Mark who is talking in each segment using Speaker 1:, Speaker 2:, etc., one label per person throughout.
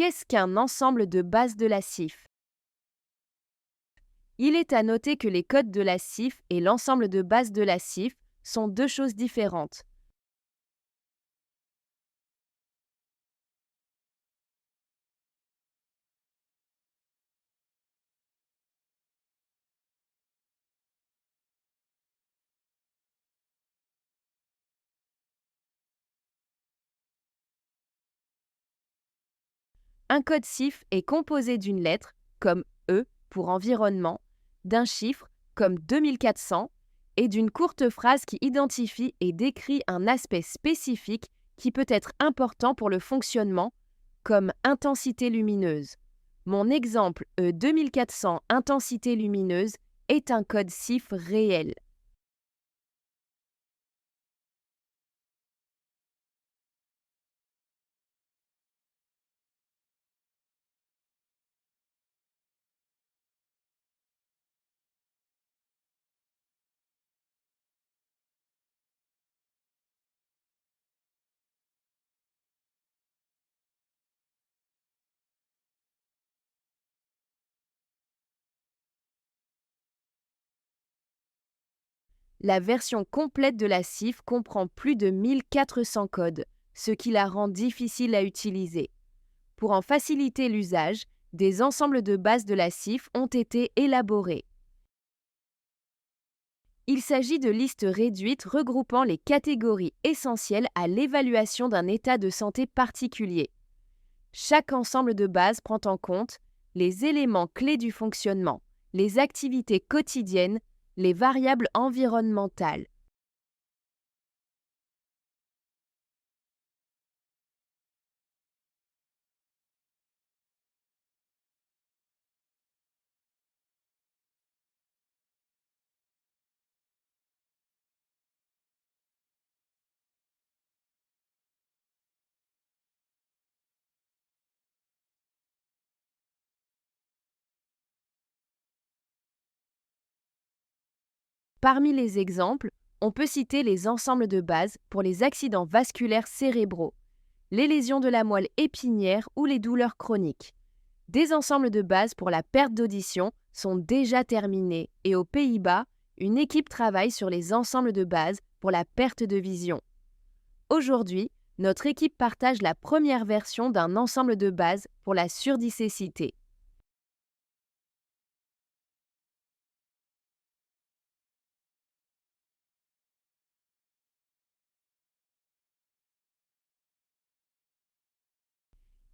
Speaker 1: Qu'est-ce qu'un ensemble de bases de la CIF? Il est à noter que les codes de la CIF et l'ensemble de bases de la CIF sont deux choses différentes. Un code CIF est composé d'une lettre, comme E pour environnement, d'un chiffre, comme 2400, et d'une courte phrase qui identifie et décrit un aspect spécifique qui peut être important pour le fonctionnement, comme intensité lumineuse. Mon exemple E 2400 intensité lumineuse est un code CIF réel. La version complète de la CIF comprend plus de 1400 codes, ce qui la rend difficile à utiliser. Pour en faciliter l'usage, des ensembles de bases de la CIF ont été élaborés. Il s'agit de listes réduites regroupant les catégories essentielles à l'évaluation d'un état de santé particulier. Chaque ensemble de bases prend en compte les éléments clés du fonctionnement, les activités quotidiennes, les variables environnementales. Parmi les exemples, on peut citer les ensembles de bases pour les accidents vasculaires cérébraux, les lésions de la moelle épinière ou les douleurs chroniques. Des ensembles de bases pour la perte d'audition sont déjà terminés et aux Pays-Bas, une équipe travaille sur les ensembles de bases pour la perte de vision. Aujourd'hui, notre équipe partage la première version d'un ensemble de bases pour la surdicécité.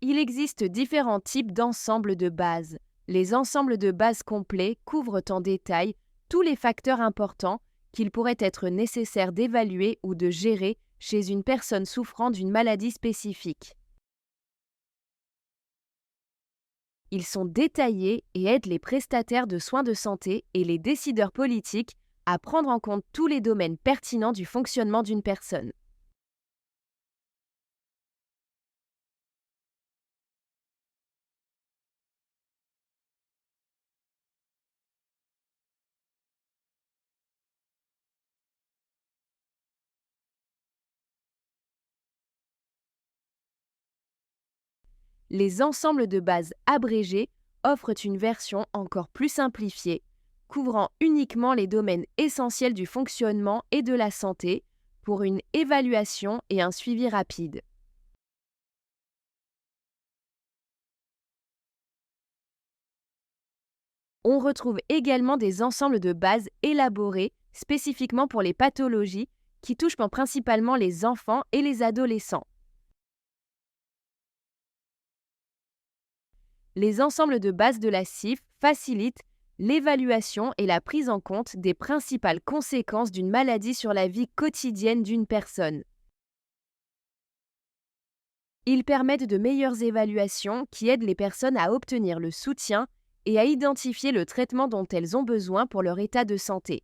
Speaker 1: Il existe différents types d'ensembles de bases. Les ensembles de bases complets couvrent en détail tous les facteurs importants qu'il pourrait être nécessaire d'évaluer ou de gérer chez une personne souffrant d'une maladie spécifique. Ils sont détaillés et aident les prestataires de soins de santé et les décideurs politiques à prendre en compte tous les domaines pertinents du fonctionnement d'une personne. Les ensembles de bases abrégés offrent une version encore plus simplifiée, couvrant uniquement les domaines essentiels du fonctionnement et de la santé pour une évaluation et un suivi rapide. On retrouve également des ensembles de bases élaborés spécifiquement pour les pathologies qui touchent principalement les enfants et les adolescents. Les ensembles de bases de la CIF facilitent l'évaluation et la prise en compte des principales conséquences d'une maladie sur la vie quotidienne d'une personne. Ils permettent de meilleures évaluations qui aident les personnes à obtenir le soutien et à identifier le traitement dont elles ont besoin pour leur état de santé.